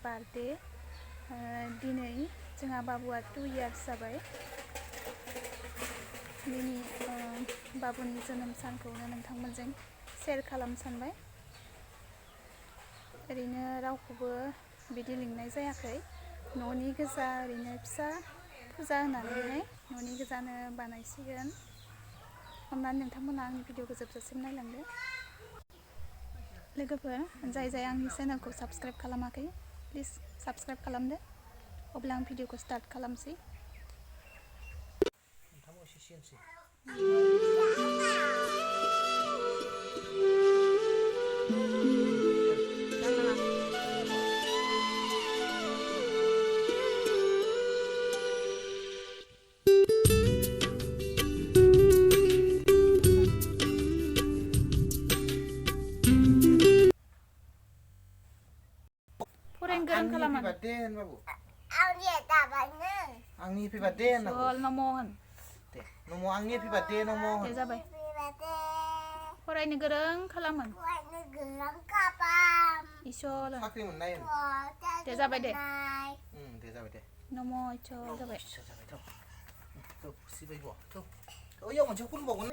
Birthday दिनै जोंहा बाबुआ 2 years जाबाय। दिनै बाबुनि जोनोम सानखौनो नोंथांमोनजों शेयार खालामनो सानबाय। ओरैनो रावखौबो बिदि लिंनाय जायाखै, न'नि गोजा ओरैनो फिसा फुजा होनानैहाय न'नि गोजानो बानायसिगोन। अन्नानै नोंथांमोना आंनि भिडिअखौ जोबजासिम नायलांदो। लोगोफोर जाय आंनि चेनेलखौ साबस्क्राइब खालामाखै प्लिज साबस्क्राइब खालामदो। अब्ला आं भिडिअखौ स्टार्ट खालामसै। आंनि हेपि बार्थडे होननांगौ। नम' होन। दे नम' आंनि हेपि बार्थडे नम' होन। दे जाबाय। फरायनो गोरों खालामोन। इसोर साख्रि मोननाय होन। दे जाबाय दे। दे जाबाय दे। नम' इसोर जाबाय। थ' सिबायब' थ' ओयाव मोनसे खनबावगोन।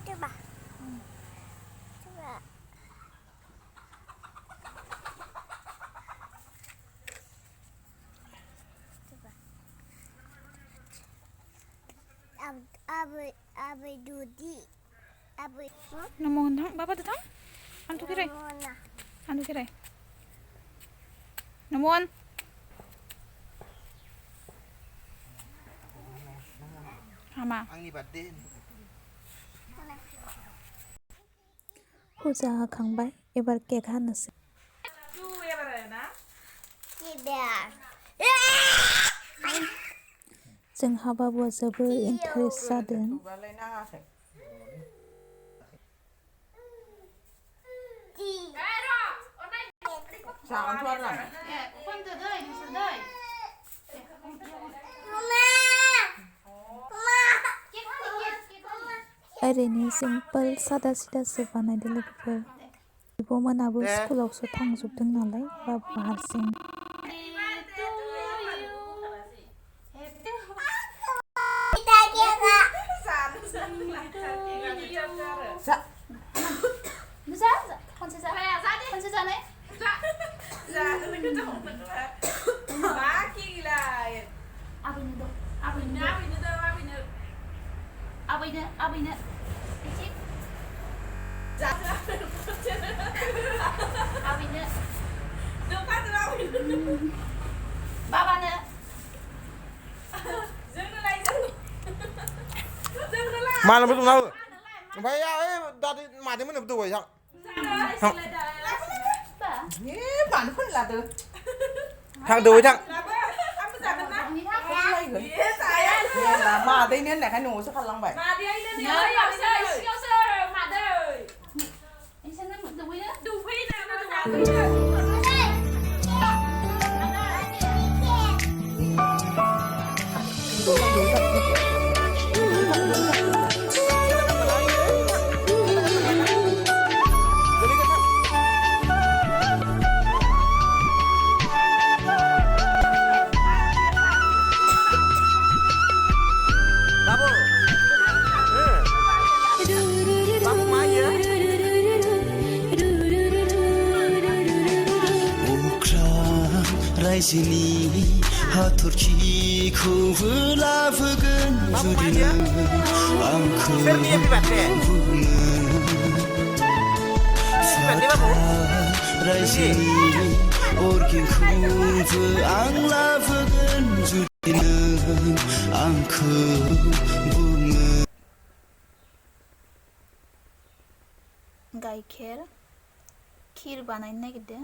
coba coba Abai Dudi Abai Namohon hang Bapak datang? Antu kirai. Antu kirai. Namohon. Hama. आंनि बार्थडे फुजा होखांबाय एबार केक हानोसै। जोंहा बाबुआ जोबोर इन्टारेस्ट जादों। ओरैनो सिम्पोल सादा सिदासो बानायदों लोगोफोर। बिब'मोनाबो स्कुलावसो थांजोबदों नालाय बाबुआ हारसिं। Abainya babanya माला बेथ' नाव ओमफ्राय दा मादै मोननोबो दौबाय थां मानो फोनलादो थां दौबाय थां मादैनो होननायखाय न'आवसो खारलांबाय रायजोनि हाथरखिखौ लाबोगोन जुदि नों आंखौ बुङो रायजोनि अरगेंखौबो आं लाबोगोन जुदि नों आंखौ बुङो। गाइखेर खिर बानायनो नागिरदों।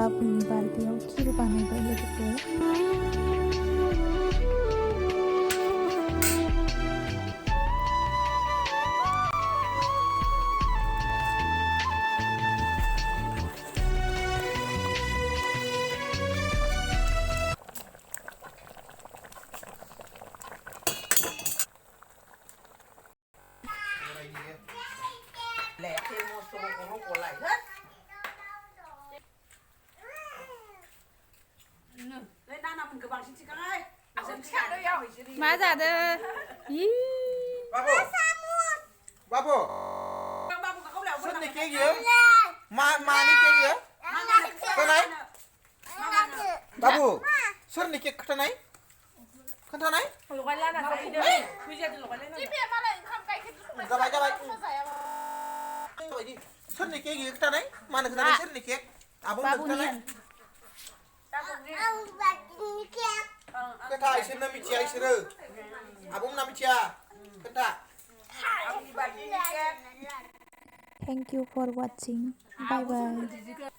बाबुनि बार्थडेआव खिर बानायबाय लोगोफोर lẹ thêm một số của lại hết đây đang nằm cái bằng xin cái ai dân chạy đây nhau मा जादों E Babu. Babu. ba cũng không lèo Sân này kia gì? Mà đi kia gì? Cái này. Babu. Sân này kia khăn này. Khăn này. lục quay lên là cái đi bây giờ lục quay lên Ra bài. Vậy đi. Sân này kia gì khăn này? Mà khăn này sân này kia. À bông khăn này. Cái thai sân này chia sơ. À bông năm chia. Cái thai. Thank you for watching. Bye bye.